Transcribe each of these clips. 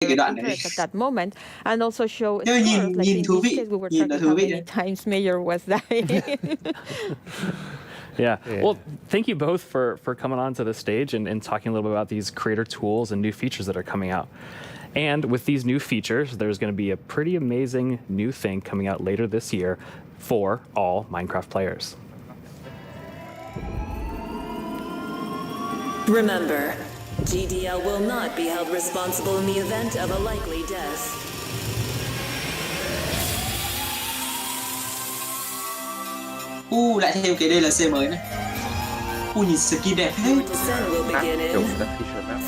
cái đoạn đấy. interest at that moment, and also show Nhưng mà sort of like nhìn in thú this vị, case we were nhìn là tracking thú how vị many đấy. times Mayor was dying. Yeah. Well, thank you both for coming on to the stage and talking a little bit about these creator tools and new features that are coming out. And with these new features, there's going to be a pretty amazing new thing coming out later this year for all Minecraft players. Remember, GDL will not be held responsible in the event of a likely death. Lại thêm cái DLC mới này. Nhìn skin đẹp thế. Your descent will begin Kiểu in các feature map.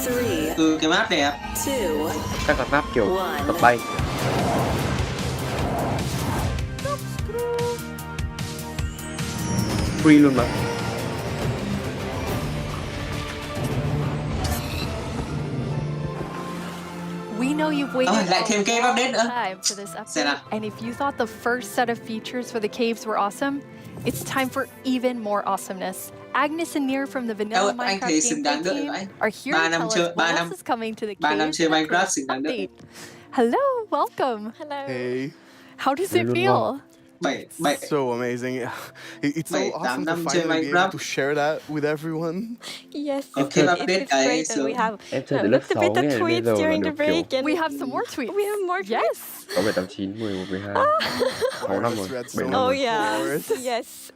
3, Cái map đẹp. 2, Các là map kiểu One. tập bay. Free luôn mà. We know you've waited Lại thêm cái a update long nữa. time for this Xem nào. update, and if you thought the first set of features for the caves were awesome, it's time for even more awesomeness. Agnes and Nir from the vanilla Anh thấy Minecraft xứng đáng gameplay đợi team vậy. are here Ba to năm tell us chơi- ba what năm- else is coming to the 3 năm caves chơi in the Minecraft current xứng đáng đợi. update. Hello, welcome. Hello. Hey, How does it Hello. feel? 7 so amazing. It's so Bảy, awesome tám to năm chơi finally be able Minecraft. to share that with everyone. Yes, Okay, it's update great, cái and we sớm. have Em chơi từ lớp looked a 6 bit at nghe đến bây tweets giờ là during được the break, kiểu and We have some more tweets. we have more tweets. Yes. 6, 7, 8, 9, 11, 12, 6 năm rồi. We had so 7 much năm Oh rồi. yeah, course. yes.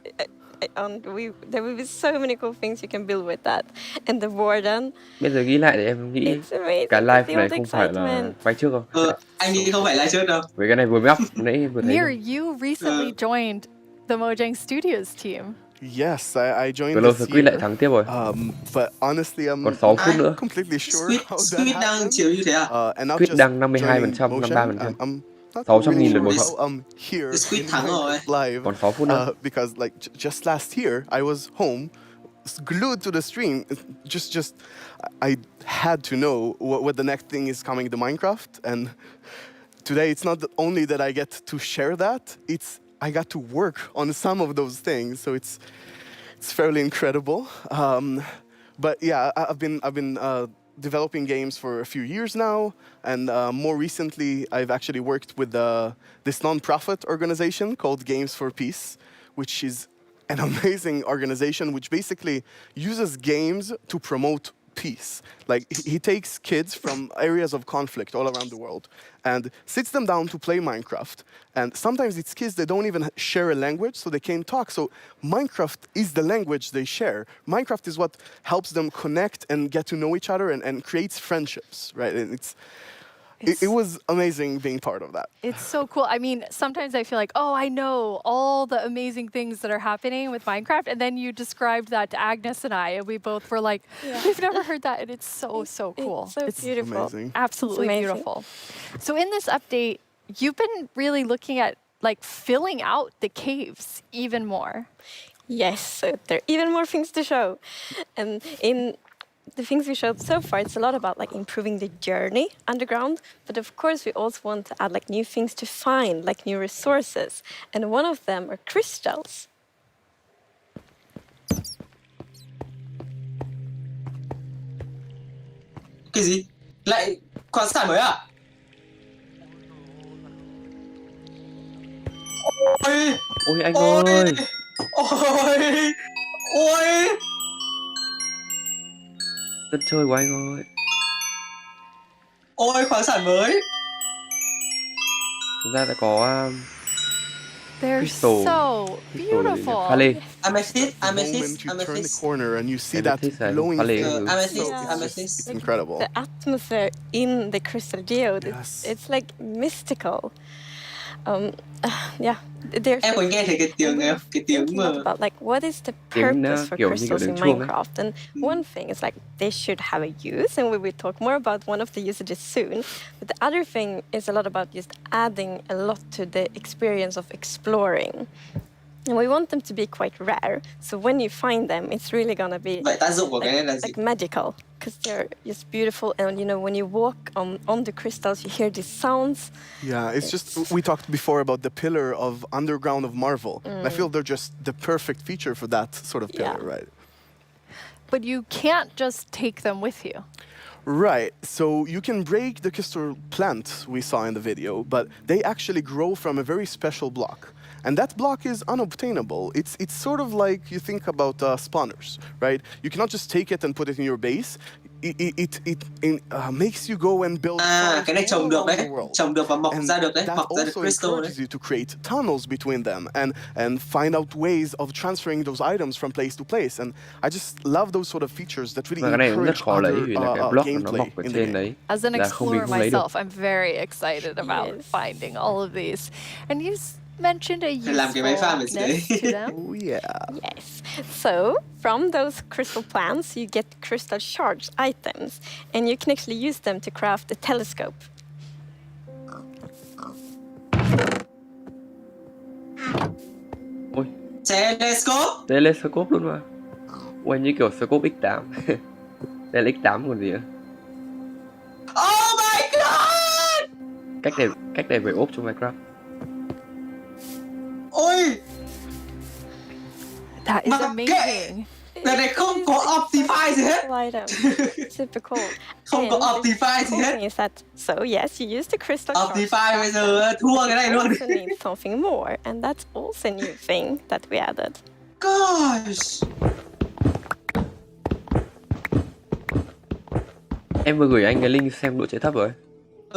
And there will be so many cool things you can build with that. And the warden, Bây giờ nghĩ lại thì em nghĩ it's amazing. cái to live feel này the không phải là excitement. quay trước không? Anh nghĩ không phải là trước đâu. Với cái này vừa mới up, nãy vừa thấy. Nir, you recently joined the Mojang Studios team. Yes, I joined Vừa lâu this Squid lại year. thắng tiếp rồi. But honestly, I'm Còn 6 phút nữa. not completely sure Squid, how that Squid đang happened. chiếu như thế à? And not Squid just đang 52%, joining Mojang, 53%. I'm not 600.000 really lượt sure một how I'm here Squid in thắng rồi. Minecraft live. Còn 6 phút nữa. Because like just last year, I was home, glued to the stream. Just I had to know what the next thing is coming to Minecraft, and today it's not only that I get to share that, it's I got to work on some of those things, so it's fairly incredible. But yeah, I've been developing games for a few years now, and more recently, I've actually worked with this non-profit organization called Games for Peace, which is an amazing organization which basically uses games to promote peace. Like he takes kids from areas of conflict all around the world and sits them down to play Minecraft. And sometimes it's kids that don't even share a language, so they can't talk. So Minecraft is the language they share. Minecraft is what helps them connect and get to know each other and creates friendships, right? And it was amazing being part of that. It's so cool. I mean, sometimes I feel like, oh, I know all the amazing things that are happening with Minecraft. And then you described that to Agnes and I, and we both were like, we've never heard that. And it's so cool. It's so beautiful. Amazing. Absolutely It's amazing. beautiful. So in this update, you've been really looking at like filling out the caves even more. Yes, so there are even more things to show. And in the things we showed so far, it's a lot about like improving the journey underground. But of course, we also want to add like new things to find, like new resources. And one of them are crystals. Cái gì? Lại khoáng sản mới à? Ôi! Ôi anh Ôi! ơi, Ôi! Ôi! đất chơi của anh ơi. Ôi, khoáng sản mới! Thực ra đã có They're Crystal. so Crystal gì nhỉ? beautiful. Pha lê. Amethyst, The moment amethyst, you turn the amethyst. corner and you see that Amethyst này, glowing pha lê thing, các thứ. Amethyst, Yeah. amethyst. it's incredible. The atmosphere in the crystal geode, Yes. it's like mystical. Yeah, there's Em có nghe thấy cái tiếng and we này were không? Cái tiếng thinking a lot mà... about like what is the Tiếng, purpose for kiểu như kiểu crystals in tiếng chuông ấy. Minecraft, and one thing is like they should have a use, and we will talk more about one of the usages soon. But the other thing is a lot about just adding a lot to the experience of exploring. And we want them to be quite rare, so when you find them, it's really gonna be Vậy tác dụng của cái này là gì? like magical, because they're just beautiful. And you know, when you walk on the crystals, you hear these sounds. Yeah, it's just we talked before about the pillar of underground of Marvel. And I feel they're just the perfect feature for that sort of pillar, Yeah. right? But you can't just take them with you. Right. So you can break the crystal plant we saw in the video, but they actually grow from a very special block. And that block is unobtainable. It's sort of like you think about spawners, right? You cannot just take it and put it in your base. It makes you go and build farms Cái này trồng all được around đấy, the world. trồng được và mọc And ra được đấy, that mọc ra được also crystal đấy. encourages you to create tunnels between them and find out ways of transferring those items from place to place. And I just love those sort of features that really Và cái này cũng rất encourage khó lấy other vì là cái block nó gameplay mọc ở in the trên game. đấy. As an Là không mình explorer không lấy được. myself, I'm very excited about Yes. finding all of these. And you mentioned a Phải làm cái máy farm ở dưới đấy. usefulness to them. Oh yeah. Yes. So, from those crystal plants, you get crystal shards items, and you can actually use them to craft a telescope. Ôi, Telescope. telescope luôn mà. Ui, như kiểu scope X8. Đây là X8 còn gì nữa. Oh my god. Cách này phải ốp cho Minecraft. Ôi, That is Mà amazing. cái này không có Optify gì hết. Light up. Super cool. Không có And the Optify gì cool hết. thing is that, so yes, you use the crystal shards. Optify bây giờ thua cái này You luôn. also need something more, and that's also a new thing that we added. Gosh. Em vừa gửi anh cái link xem độ chạy thấp rồi.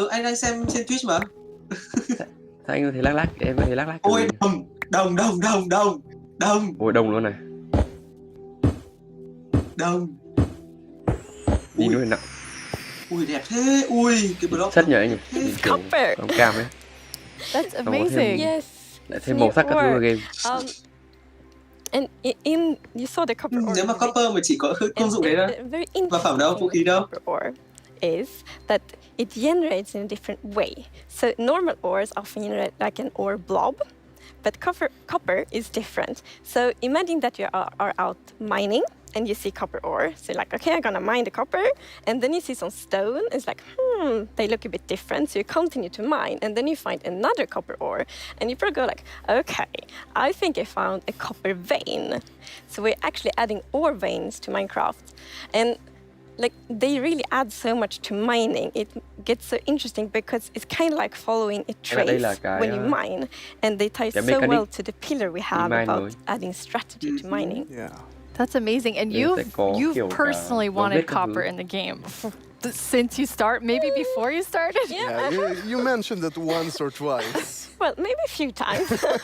Anh đang xem trên Twitch mà. Sao anh có thấy lắc, em có thấy lắc. Ôi, đồng. Ôi, đồng luôn này. Đồng. Nhìn nó nặng. Ui đẹp thế. Ui, cái block. Chất nhờ anh nhỉ? Nhìn kiểu Copper. đồng cam ấy. That's có thêm- amazing. Yes. Lại thêm màu sắc các thứ vào game. And you saw the copper ore. Nếu mà copper mà chỉ có công And dụng đấy đó. a very Và phẩm đâu, vũ khí interesting đâu. copper ore is that it generates in a different way. So normal ores often generate like an ore blob, but copper is different. So imagine that you are out mining and you see copper ore. So you're like, okay, I'm gonna mine the copper. And then you see some stone. It's like, they look a bit different. So you continue to mine. And then you find another copper ore. And you probably go like, okay, I think I found a copper vein. So we're actually adding ore veins to Minecraft. And like they really add so much to mining. It gets so interesting because it's kind of like following a đây là trace cái, when you mine. And they tie cái so mechanic well to the pillar we have mine about rồi. adding strategy to mining. Yeah. That's amazing. And Nên sẽ có you've kiểu personally dấu wanted vết các thứ. copper in the game since you start, maybe before you started. Yeah, you mentioned it once or twice. Well, maybe a few times. But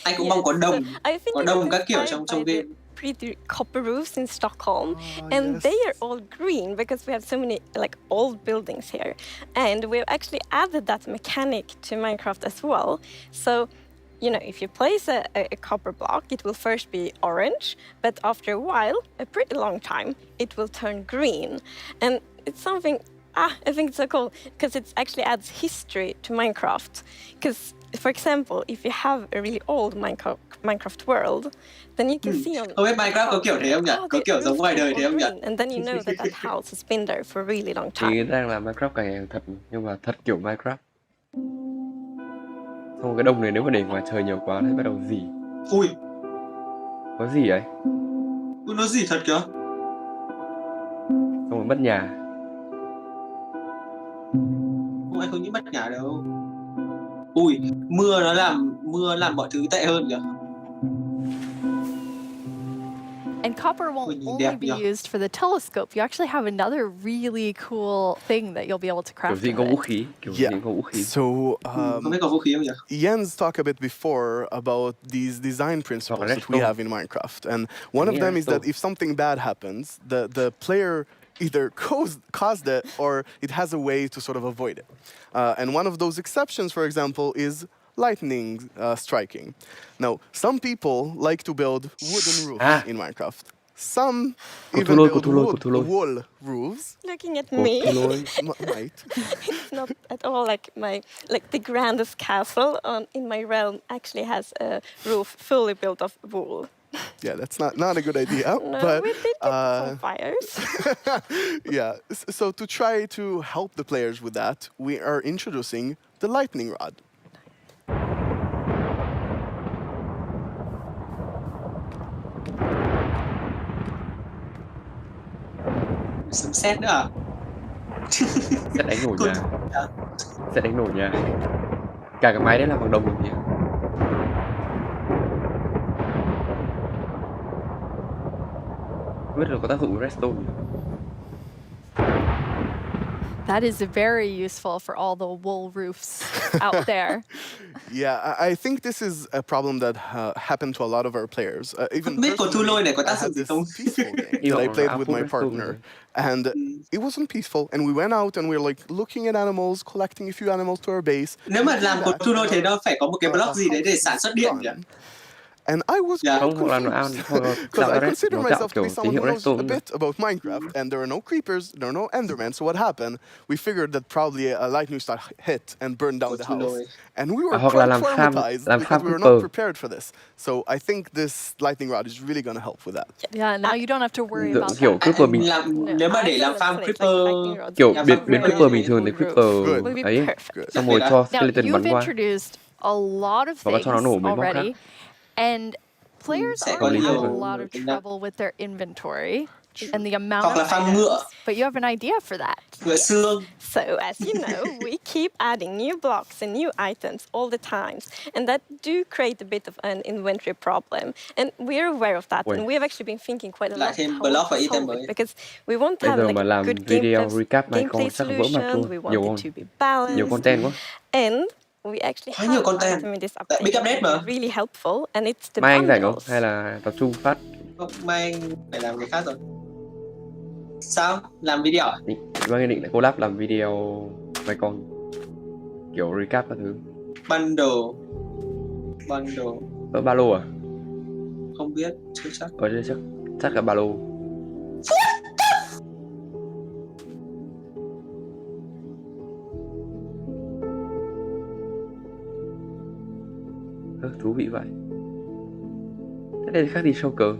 Anh cũng mong có đồng. I think Có it đồng was các kiểu inspired trong by the game. pretty copper roofs in Stockholm, and yes. they are all green because we have so many like old buildings here, and we've actually added that mechanic to Minecraft as well. So, you know, if you place a copper block, it will first be orange, but after a while, a pretty long time, it will turn green, and it's something. I think it's so cool because it actually adds history to Minecraft. Because, for example, if you have a really old Minecraft world, then you can see on. Không biết Minecraft có kiểu thế không nhỉ? Oh, Có the kiểu giống roof ngoài is đời all thế không nhỉ? green, and then you know that house has been there for a really long Thì time. người ta đang làm Minecraft càng ngày càng thật nhưng mà thật kiểu Minecraft. Xong cái đồng này nếu mà để ngoài trời nhiều quá thì bắt đầu rỉ. Ui, Có gì ấy? nó gì thật kìa? Xong rồi mất nhà. Không, anh không nghĩ mất nhà đâu. Ui, mưa làm mọi thứ tệ hơn kìa. And copper won't When you only dab, be yeah. used for the telescope. You actually have another really cool thing that you'll be able to Kiểu craft gì with có vũ it. khí, kiểu Yeah. gì có vũ khí. So Không biết có vũ khí không nhỉ? Jens talked a bit before about these design principles that we Stone. have in Minecraft, and one of Yeah, them is that stone. if something bad happens, the player either caused it or it has a way to sort of avoid it. And one of those exceptions, for example, is lightning striking. Now, some people like to build wooden roofs in Minecraft. Some even Cthulhu, build Cthulhu. wall roofs. Looking at me, Might. it's not at all like the grandest castle in my realm actually has a roof fully built of wool. Yeah, that's not a good idea. No, but we did get some fires. yeah, so to try to help the players with that, we are introducing the lightning rod. Sấm sét nữa à? Sẽ đánh nổ nhà. Sẽ đánh nổ nhà. Cả cái máy đấy là bằng đồng rồi nhỉ? Không biết là có tác dụng của redstone nhỉ? That is very useful for all the wool roofs out there. Yeah, I think this is a problem that happened to a lot of our players. Even Không biết con thu lôi này có I tác had dụng gì this không? peaceful game Hy that I vọng played là with output my redstone partner, rồi. and it wasn't peaceful. And we went out and we were like looking at animals, collecting a few animals to our base. Nếu mà and làm doing cột that, thu lôi and thì nó phải có một cái our block gì đấy để house sản was xuất điện nhỉ? done. And I was Yeah. quite Không, hoặc là nó confused hoặc là because tạo I ra consider nó tạo myself to be kiểu tín someone hiệu who knows a redstone nữa. bit about Minecraft, and there are no creepers, there are no endermen. So what happened? We figured that probably a lightning strike hit and burned down Cột the thu house, lôi. and we were Hoặc là quite làm farm traumatized because we were not creeper. prepared for this. So I think this lightning rod is really going to help with that. Yeah, now you don't have to worry Kiểu- about kiểu that. creeper bình Nếu mà để làm farm creeper kiểu làm biến farm biến creeper creeper như bình thế. thường thì creeper Will be ấy, perfect. xong rồi Đặc biệt cho Now, skeleton you've bắn qua. introduced a lot of Và bắt cho nó things nổ mấy móc khác. already, and players Sẽ already có have a nhiều lot of tính năng. trouble with their inventory and the amount Hoặc là of farm items. ngựa. But you have an idea for that. Ngựa xương. So, as you know, we keep adding new blocks and new items all the times, and that do create a bit of an inventory problem. And we're aware of that, Ui. and we have actually been thinking quite a Lại lot thêm how block to và item solve mới. it, because we want to Bây have giờ like mà a làm good video recap gameplay MINECON chắc là vỡ mặt solution. luôn. We want Nhiều it to be balanced. nhiều content quá. And we actually Quá nhiều have an content. item in this Tại big update update that mà. is really helpful, and it's the Mai anh rảnh không? bundles. Hay là tập trung phát? Không, mai phải làm cái khác rồi. Sao? Làm video à? Mai anh định lại collab làm video MINECON kiểu recap các thứ. Bundle. Ba lô à? Không biết, chưa chắc. Ở đây chắc là ba lô. Thú vị vậy. Thế đây khác đi sâu cờ.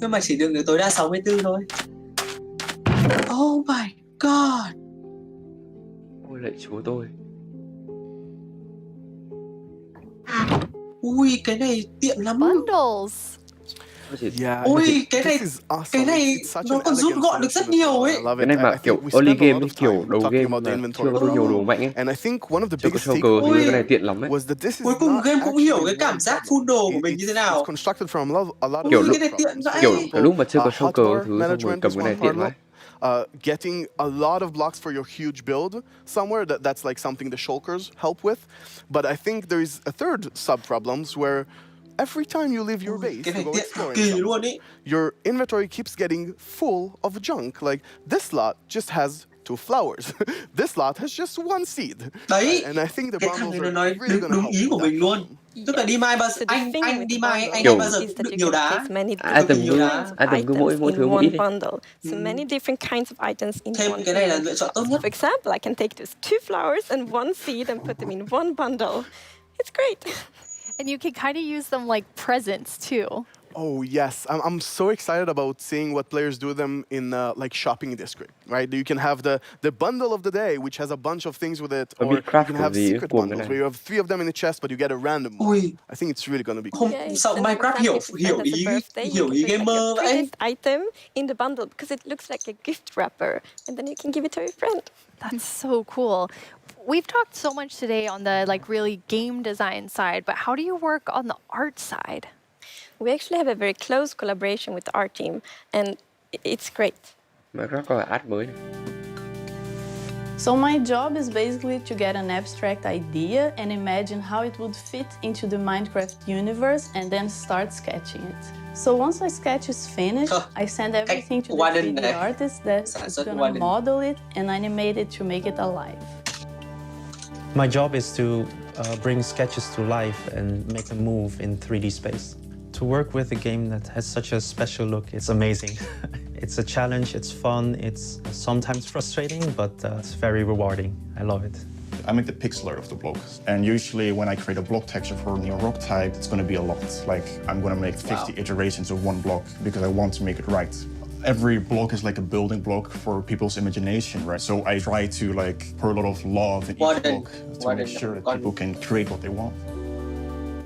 Nhưng mà chỉ được tối đa 64 thôi. Oh my god. Ôi lạy chúa tôi. Ui, cái này tiện lắm. Bundles. Yeah, Ôi, cái này- this is awesome. cái này It's such nó an còn rút elegant gọn được rất solution as nhiều well. ấy. I love Cái it. này I mà think kiểu we early spent a game lot ấy, of kiểu time đầu talking game about the là inventory chưa có nhiều đồ overall. mạnh ấy. And I think one of the Chưa có biggest sâu cờ thì Ui. cái này tiện lắm ấy. was that this is Cuối cùng not game cũng hiểu actually cái cảm one giác problem. full đồ của mình như thế nào. It's constructed from a lot Kiểu of lúc- cái này tiện problems. vậy. Kiểu For example, lúc mà chưa có sâu cờ hotbar thứ xong rồi management cầm is cái one này tiện problem. vậy. Getting a lot of blocks for your huge build somewhere, that's like something the shulkers help with. But I think there is a third sub-problems where every time you leave your Ui, base cái to này go tiện cực exploring kỳ somewhere, luôn ý. your inventory keeps getting full of junk. Like this slot just has 2 flowers. This slot has just 1 seed. Đấy. And I think the Cái thằng bundles này nó are nói really đúng, gonna đúng help ý with của that mình luôn. problem. Tức là đi mai bao So the thing anh with đi the mai bundle anh Kiểu- hay bao giờ is cũng that được you nhiều can đá. place many Item different cứ- kinds of item cứ mỗi items thứ in một one ít ấy. bundle. So many different kinds of items in Thêm one cái này là bundle. lựa chọn tốt nhất. For example, I can take those 2 flowers and 1 seed and put them in one bundle. It's great. And you can kind of use them like presents too. Oh yes, I'm so excited about seeing what players do them in like shopping district, right? You can have the bundle of the day, which has a bunch of things with it, Ở or you Minecraft can có have gì secret cuồng cái bundles này. where you have 3 of them in a chest, but you get a random one. Ui. I think it's really gonna be cool. Không Yes, sợ and for Minecraft example, if your hiểu friend has ý a birthday, hiểu you ý can put like gamer a vậy. prettiest item in the bundle because it looks like a gift wrapper, and then you can give it to your friend. That's so cool. We've talked so much today on the like really game design side, but how do you work on the art side? We actually have a very close collaboration with the art team, and it's great. Minecraft có phải art mới này. So my job is basically to get an abstract idea and imagine how it would fit into the Minecraft universe and then start sketching it. So once my sketch is finished, I send everything to the Warden 3D này. artist that's Sản xuất gonna Warden. model it and animate it to make it alive. My job is to bring sketches to life and make them move in 3D space. To work with a game that has such a special look, it's amazing. It's a challenge, it's fun, it's sometimes frustrating, but it's very rewarding. I love it. I make the pixel art of the block. And usually when I create a block texture for a new rock type, it's going to be a lot. Like I'm going to make 50 iterations of one block because I want to make it right. Every block is like a building block for people's imagination, right? So I try to like pour a lot of love in each block to make sure that people can create what they want.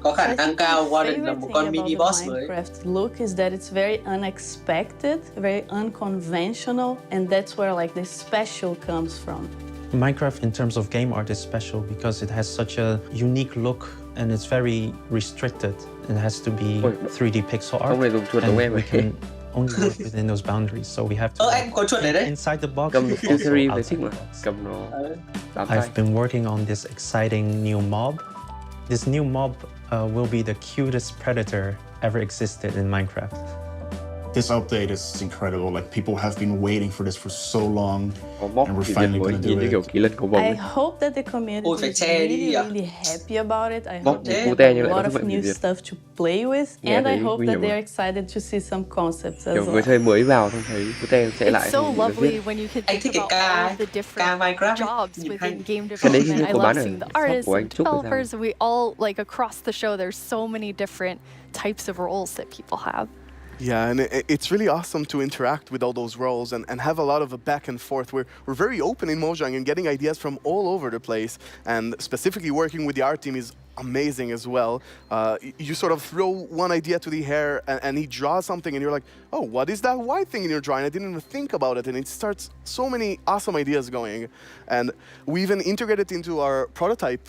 Có khả I năng think cao my Warden là favorite một thing con about mini the boss mới. Minecraft look is that it's very unexpected, very unconventional, and that's where like the special comes from. Minecraft in terms of game art is special because it has such a unique look and it's very restricted. It has to be 3D pixel art, Ông này dùng chuột giống em and we ấy. can only work within those boundaries. So we have to Anh có chuột này đấy. inside the box, Cầm also accessory phải outside thích the mà. box. Cầm nó bám tay. I've been working on this exciting new mob. This new mob will be the cutest predator ever existed in Minecraft. This update is incredible. Like people have been waiting for this for so long, Có móc and we're thì finally mới gonna do nhìn như kiểu it. kỳ lân cầu vồng I ấy. hope that the community Ôi, phải is che đi really, à? really happy about it. I Bóc hope they cute have nhưng a lại lot có of thương new Việt. stuff to play with, Nghe and I thấy hope nguy that hiểm they're à? excited to see some concepts as Kiểu người well. chơi mới vào xong thấy cute sẽ lại It's so xong rồi lovely viết. when you can Anh think thích cái about all ca of the ca different Minecraft ấy. jobs Nhìn within hay. game Cái đấy development. I của love bán ở seeing the shop artists của anh and Trúc hay sao? developers. We all like across the show. There's so many different types of roles that people have. Yeah, and it's really awesome to interact with all those roles and have a lot of a back and forth. We're very open in Mojang and getting ideas from all over the place. And specifically working with the art team is amazing as well. You sort of throw one idea to the air and he draws something and you're like, oh, what is that white thing in your drawing? I didn't even think about it. And it starts so many awesome ideas going. And we even integrate it into our prototype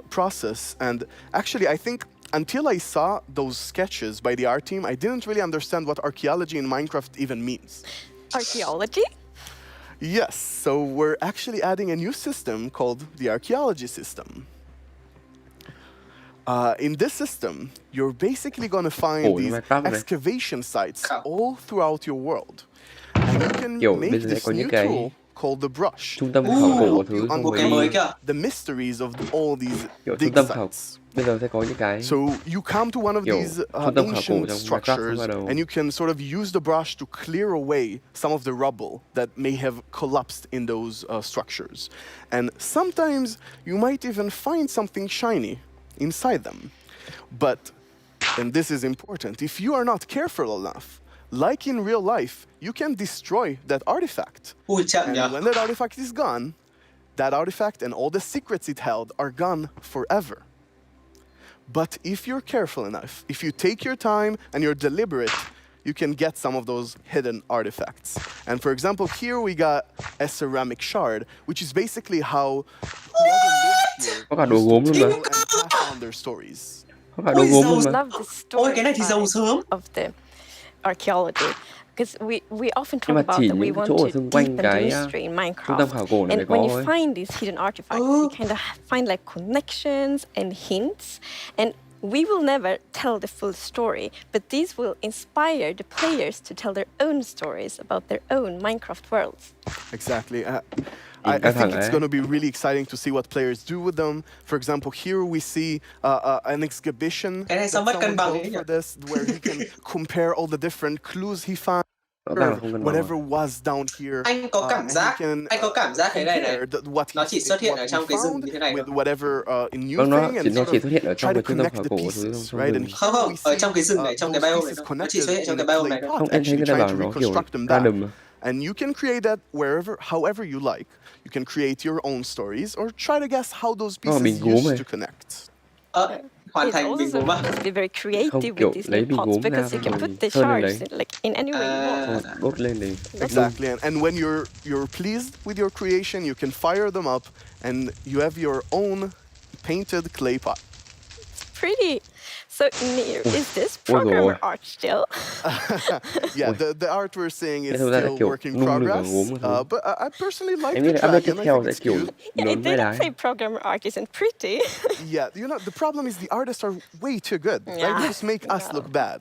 process. And actually, I think until I saw those sketches by the art team, I didn't really understand what archaeology in Minecraft even means. Archaeology? Yes, so we're actually adding a new system called the archaeology system. In this system, you're basically going to find these excavation sites all throughout your world. And you can make this new tool called the brush. Trung tâm khảo cổ thứ Một cái mới kìa. The mysteries of all these kiểu dig trung tâm khảo. sites. Bây giờ sẽ có những cái So you come to one of kiểu these trung tâm khảo cổ ancient trong structures Minecraft bắt đầu. and you can sort of use the brush to clear away some of the rubble that may have collapsed in those structures. And sometimes you might even find something shiny inside them. But, and this is important, if you are not careful enough, like in real life, you can destroy that artifact. Ui chậm And nhỉ. when that artifact is gone, that artifact and all the secrets it held are gone forever. But if you're careful enough, if you take your time and you're deliberate, you can get some of those hidden artifacts. And for example, here we got a ceramic shard, which is basically how whoever lived here Có cả đồ used gốm to luôn tell mà. and pass on their stories. Có cả đồ gốm luôn mà. Love the Ôi cái story này thì giàu sớm. of the archaeology. Because we often Nhưng talk mà about chỉ that we những want chỗ ở to xung quanh deepen the cái mystery in trung tâm Minecraft. khảo cổ này And mới when có you ấy. find these hidden artifacts, you kind of find like connections and hints. And we will never tell the full story, but these will inspire the players to tell their own stories about their own Minecraft worlds. Exactly. I think it's going to be really exciting to see what players do with them. For example, here we see an exhibition Cái này that sao mất cân someone bằng built ấy nhỉ? for this, where he can compare all the different clues he found. Rõ ràng là không cần nói. Whatever was down here. Anh có cảm and he giác, can, anh có cảm giác cái này này. compare what Nó he- chỉ xuất hiện what ở he trong cái rừng found như thế này with thôi. whatever new Vâng, nó thing and chỉ sort xuất hiện ở of trong try cái to trung tâm connect khảo the cổ thứ pieces, trong right? rừng. And Không, here không, we ở see, trong cái rừng này, trong cái those biome pieces này thôi. Nó chỉ xuất connected hiện trong in cái a biome clay này thôi. pot, Không, em thấy actually cái này trying bảo to nó kiểu reconstruct them ra back. đầm mà. And you can create that however you like. You can create your own stories or try to guess how those Nó là bình pieces gốm used này. to connect. Hoàn It's thành bình also gốm á. must be very creative Không, with kiểu these lấy new bình pots gốm ra because you can rồi put the sơn lên shards đấy. in, like in any way you want. Rồi đốt lên thì Exactly, and when you're pleased with your creation, you can fire them up, and you have your own painted clay pot. Pretty. So, Nir, is this Ôi dồi programmer ôi. art still? Yeah, Ôi. the art we're seeing is Cái thực ra là still kiểu work in nung lửa progress, gốm các thứ. but I personally like Em the nghĩ là track, update tiếp and I theo think sẽ it's kiểu cute. Yeah, I lớn với didn't đá. say programmer art isn't pretty. Yeah, the problem is the artists are way too good. Yeah. They just make us look bad.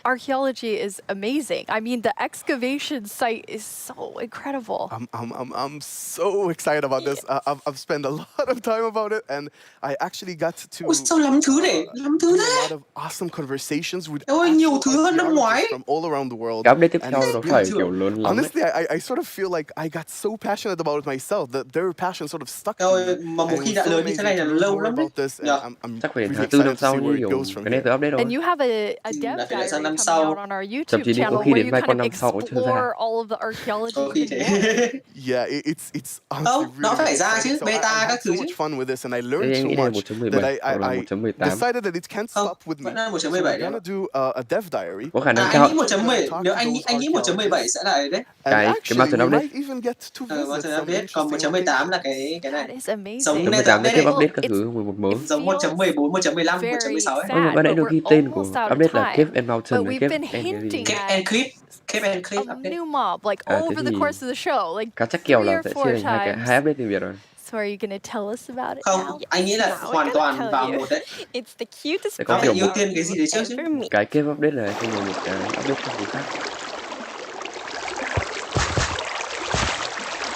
Archaeology is amazing. I mean, the excavation site is so incredible. I'm so excited about this. I've spent a lot of time about it, and I actually got to Ui sao lắm thứ để, lắm thứ do a thế. lot of awesome conversations with Ôi, nhiều actual thứ hơn năm ngoái. archaeologists from all around the world. Cái update tiếp And theo it's nó really phải true. kiểu lớn lắm ấy. Honestly, I sort of feel like I got so passionate about it myself that their passion sort of stuck to Ôi, me. mà một And it khi was đã so lớn như thế amazing này to là learn lâu more lắm đấy. about this, and Nhờ. I'm Chắc phải đến really tháng 4 excited năm to sau see như where it kiểu goes from cái này here. tôi update thôi. And you have a Là dev phải đợi sang diary coming sau. out on our Thậm YouTube chí đến có channel khi where đến you vai kind con of năm sau cũng chưa ra. explore all of the archaeology Có khi even thế. more. Yeah, it's honestly Không, nó really phải ra exciting. chứ, So I beta các had so thứ much chứ. fun with this, and I Thế learned em so nghĩ đây là much 1.17 that hoặc là I 1.18. decided that it can't Không, stop with me. vẫn là So 1.17 we're đấy. gonna do a dev diary. Có khả năng Anh cao. nghĩ 1.7, nếu anh nghĩ 1.17 sẽ là đấy. And Cái actually, Mountain we Update. might even get to visit Mountain some Update, còn interesting 1.18 locations. là cái That này. is amazing. Giống Trong này 18 cái tiếp update update các Well, thứ 11 mới. giống 1.14, 1.15, Very 1.16 ấy. Ôi mà sad, ban nãy but được we're ghi tên của almost out of update là time. Cave and Mountain But với we've Cave been and cái gì. hinting Keep at and clip, keep and clip a update. new mob like À, thế over the thì course of the show, like cá chắc kèo 3 là or sẽ 4 chia thành hai times. update tiếng Việt rồi. So are you gonna tell us about it Không, now? anh nghĩ là Now we're hoàn gonna toàn tell vào you. một đấy. It's the cutest Để có Nó phải kiểu ưu một tiên cái gì đấy trước chứ. ever meet. cái Cave update này không là một cái update không gì khác.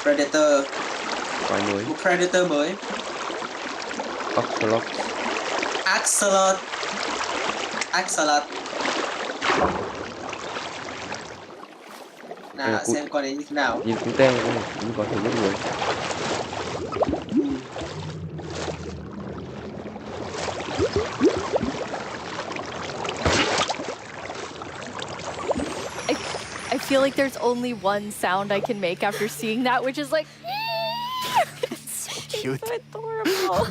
Predator, Quái mới. một Predator mới. Ocelot. Axolot. Axolot. Nào, cụ- xem con đấy như thế nào. Nhìn cũng te cũng có thể giết người. I feel like there's only one sound I can make after seeing that, which is like. Cute. So adorable.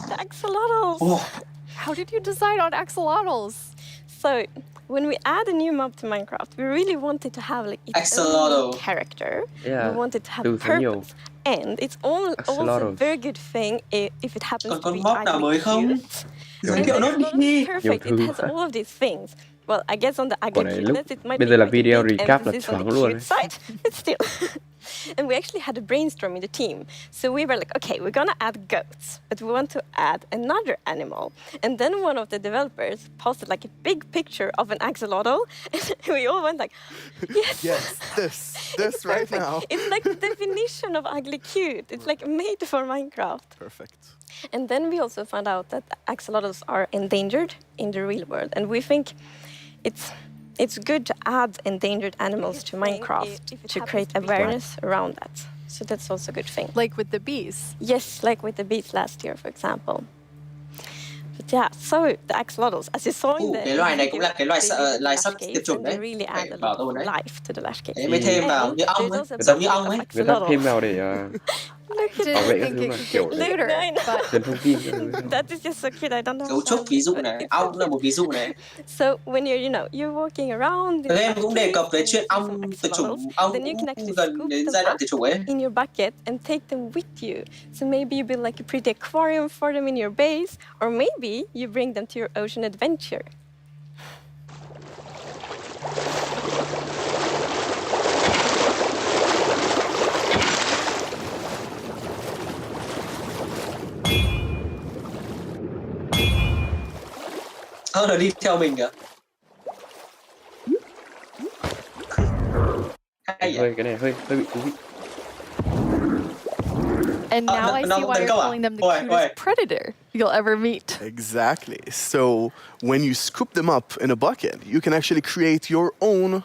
The axolotls. Oh, How did you decide on axolotls? So when we add a new mob to Minecraft, we really wanted to have like its Axolotl. own character. Yeah, We wanted to have từ khá nhiều. purpose. And it's also a Axolotls. very good thing if it happens còn to be con mob nào ugly mới không? cute. Giới And thiệu nốt axolotl đi. is perfect. Nhiều It thứ has quá. all of these things. Well, I guess on the ugly Quả này lúc cuteness, it might bây be giờ là quite a video big recap là emphasis on choáng the luôn cute đấy. side, but still. And we actually had a brainstorm in the team. So we were like, okay, we're gonna add goats, but we want to add another animal. And then one of the developers posted like a big picture of an axolotl, and we all went like, yes, Yes, this it's right perfect. now. It's like the definition of ugly cute. It's like made for Minecraft. Perfect. And then we also found out that axolotls are endangered in the real world, and we think it's good to add endangered animals to Minecraft to create awareness around that. So that's also a good thing. Like with the bees. Yes, like with the bees last year, for example. But yeah, so the axolotls, as you saw in the Cái loài này cũng là cái loài they live in loài sắp lush tiệt caves, chủng and they đấy. really Phải add a bảo lot tồn of đấy. life to the lush caves. Thế mới thêm vào như ong ấy, There's also giống như a ong ấy. bit of Người ta axolotl. thêm vào để I didn't bảo vệ các think thứ it mà could kiểu get cuter, I know. but truyền thông tin các thứ. That is just so cute. I don't know. Cấu trúc ví dụ này, ong cũng là một ví dụ này. So when you're walking around, in Game the cũng đề cập cave tới and chuyện you see ong some tuyệt chủng, axolotls, ong then you can cũng actually gần scoop đến them giai đoạn up tuyệt chủng ấy. in your bucket and take them with you. So maybe you build like a pretty aquarium for them in your base, or maybe you bring them to your ocean adventure. Hơn là đi theo mình kìa. Hay vậy? Cái này hơi bị thú vị. and now I see why you're calling them the cutest predator you'll ever meet. Exactly. So when you scoop them up in a bucket, you can actually create your own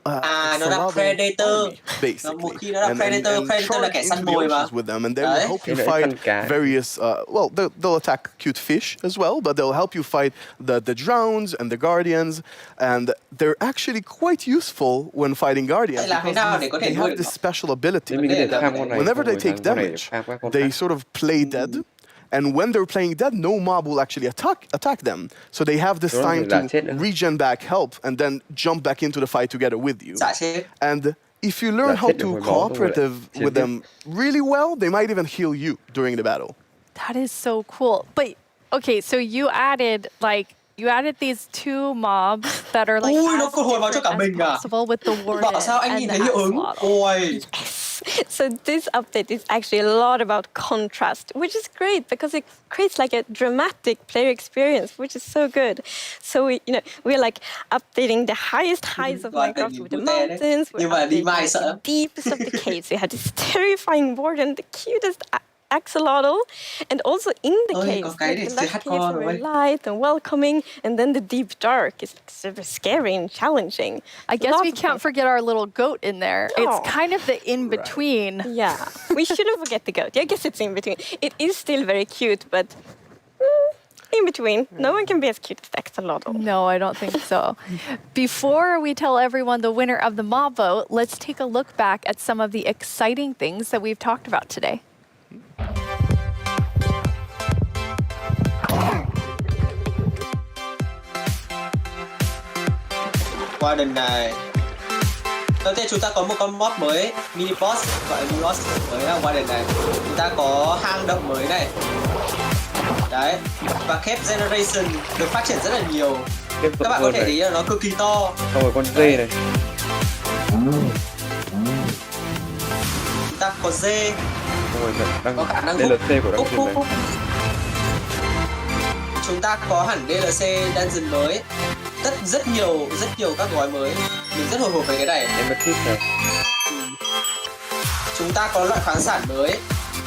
nó là predator. basically. Một khi nó là predator, predator là kẻ săn mồi mà. With them, and they will help you fight various. Well, they'll attack cute fish as well, but they'll help you fight the drowns and the guardians, and they're actually quite useful when fighting guardians because they have this special ability. Whenever they take damage, they sort of play dead. And when they're playing dead, no mob will actually attack them. So they have this time to regen back, help, and then jump back into the fight together with you. And if you learn how to cooperative with them really well, they might even heal you during the battle. That is so cool. But okay, so you added these two mobs that are like as different as possible with the warden and the axolotl. So this update is actually a lot about contrast, which is great because it creates like a dramatic player experience, which is so good. So we're like updating the highest heights of Minecraft with the mountains. We're updating the deepest of the caves. We have this terrifying warden, the cutest axolotl, and also in the caves, like the lush caves are very light and welcoming, and then the deep dark is like super scary and challenging. I guess we can't forget our little goat in there. Oh. It's kind of the in-between. Right. Yeah, we shouldn't forget the goat. I guess it's in between. It is still very cute, but in between. No one can be as cute as the axolotl. No, I don't think so. Before we tell everyone the winner of the mob vote, let's take a look back at some of the exciting things that we've talked about today. Warden này. Đầu tiên chúng ta có một con mob mới, mini boss, gọi là mini boss mới là Warden này. Chúng ta có hang động mới này. Đấy. Và Cave Generation được phát triển rất là nhiều. Các bạn có thể thấy là nó cực kỳ to. Xong rồi con dê này. Chúng ta có dê. Xong rồi có khả năng DLC của Dungeon này. Chúng ta có hẳn DLC Dungeon mới. Rất nhiều các gói mới. Mình rất hồi hộp về cái này. Amethyst này. Chúng ta có loại khoáng sản mới,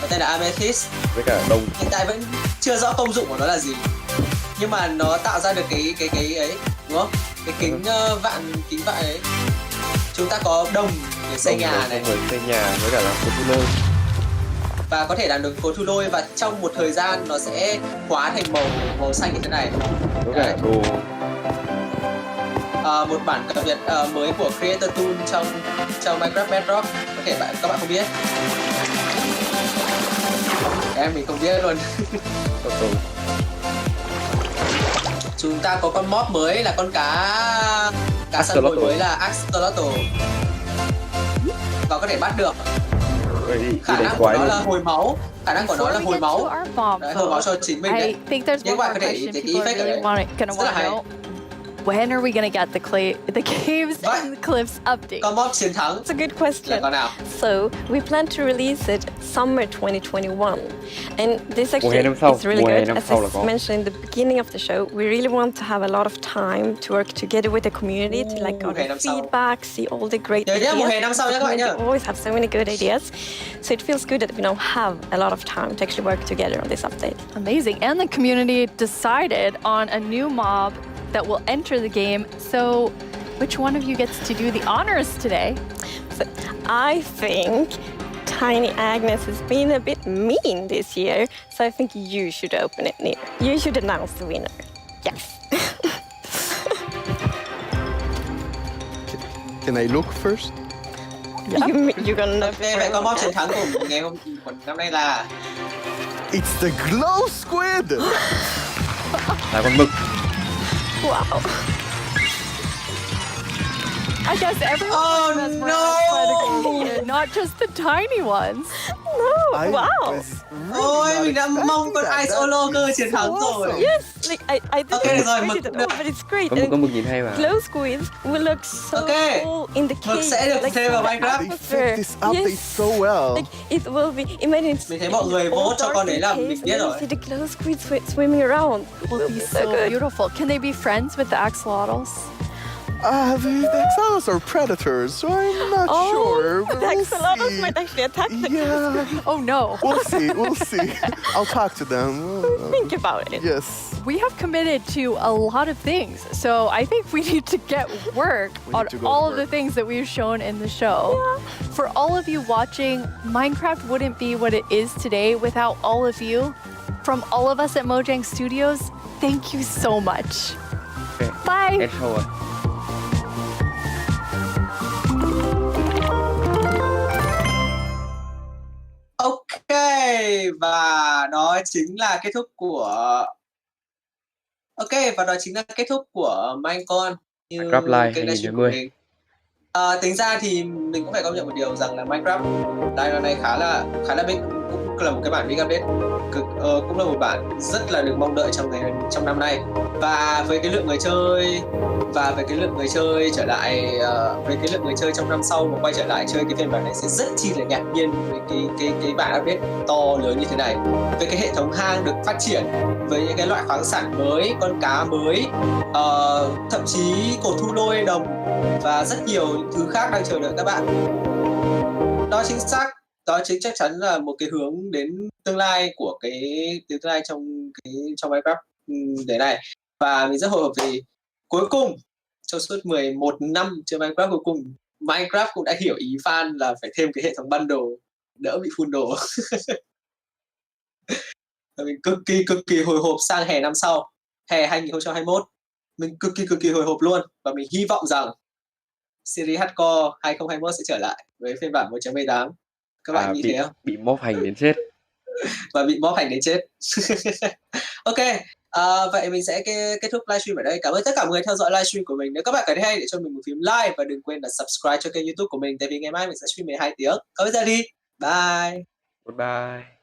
có tên là Amethyst. Với cả đồng. Hiện tại vẫn chưa rõ công dụng của nó là gì, nhưng mà nó tạo ra được cái ấy, đúng không? Cái kính kính vạn ấy. Chúng ta có đồng để xây nhà này. Xây nhà với cả làm cột thu lôi. Và có thể làm được cột thu lôi, và trong một thời gian nó sẽ hóa thành màu xanh như thế này. Với cả đồ. Một bản cập nhật mới của Creator Tool trong Minecraft Bedrock, có thể các bạn không biết. Em mình không biết luôn. Chúng ta có con mob mới là con cá săn mồi mới là Axolotl, và có thể bắt được. Khả năng của nó là hồi máu. Khả năng của nó là hồi máu. Đấy, hồi máu cho chính mình đấy. Nhưng các bạn có thể thấy cái effect ở đấy. Rất là hay. When are we going to get the caves and the cliffs update? Con mob chiến thắng. That's a good question. So we plan to release it summer 2021, and this actually is really good. As I mentioned in the beginning of the show, we really want to have a lot of time to work together with the community to like gather feedback, see all the great ideas. We always have so many good ideas, so it feels good that we now have a lot of time to actually work together on this update. Amazing. And the community decided on a new mob that will enter the game. So which one of you gets to do the honors today? So I think Tiny Agnes has been a bit mean this year, so I think you should open it, Neil. You should announce the winner. Yes. Can I look first? Yeah. You're gonna know. Vậy con mob chiến thắng của ngày năm nay là It's the glow squid. Là con mực. Wow. I guess everyone was mesmerized by the here, not just the tiny ones. No, wow. Ôi, mình đã mong con Axolotl chiến thắng rồi. Yes, like I didn't expect it at all, but it's great. Con mực nhìn hay mà. Glow squids will look so cool in the cave. Mực sẽ được thêm vào Minecraft. They fit this update so well. Like it will be. Imagine it's. Mình thấy mọi người vote cho con đấy là mình biết rồi. See the glow squids swimming around. It will be so beautiful. Can they be friends with the axolotls? The axolotls are predators, so I'm not sure. The axolotls might actually attack them. Yeah. Oh no. We'll see. I'll talk to them. Think about it. Yes. We have committed to a lot of things, so I think we need to get work on all of the things that we've shown in the show. Yeah. For all of you watching, Minecraft wouldn't be what it is today without all of you. From all of us at Mojang Studios, thank you so much. Okay. Bye. Ok, và đó chính là kết thúc của MINECON như kênh livestream của mình. Tính ra thì mình cũng phải công nhận một điều rằng là Minecraft live năm nay khá là big, cũng là một cái bản big update, cũng là một bản rất là được mong đợi trong năm nay. Và với cái lượng người chơi trở lại, với cái lượng người chơi trong năm sau mà quay trở lại chơi cái phiên bản này sẽ rất chi là ngạc nhiên với cái bản update to lớn như thế này, với cái hệ thống hang được phát triển, với những cái loại khoáng sản mới, con cá mới, thậm chí cột thu lôi đồng và rất nhiều những thứ khác đang chờ đợi các bạn. Đó chính chắc chắn là một cái hướng đến tương lai của tương lai trong Minecraft để này. Và mình rất hồi hộp vì cuối cùng trong suốt 11 năm chơi Minecraft, cuối cùng Minecraft cũng đã hiểu ý fan là phải thêm cái hệ thống bundle đỡ bị full đồ. Và mình cực kỳ hồi hộp sang hè năm sau, hè 2021. Mình cực kỳ hồi hộp luôn, và mình hy vọng rằng series Hardcore 2021 sẽ trở lại với phiên bản 1.18. Các bạn nghĩ thế không? Bị móp hành đến chết. Và bị móp hành đến chết. Ok, vậy mình sẽ kết thúc livestream ở đây. Cảm ơn tất cả mọi người theo dõi livestream của mình. Nếu các bạn cảm thấy hay, để cho mình một phím like và đừng quên là subscribe cho kênh YouTube của mình, tại vì ngày mai mình sẽ stream 12 tiếng. Còn bây giờ đi, bye. Goodbye.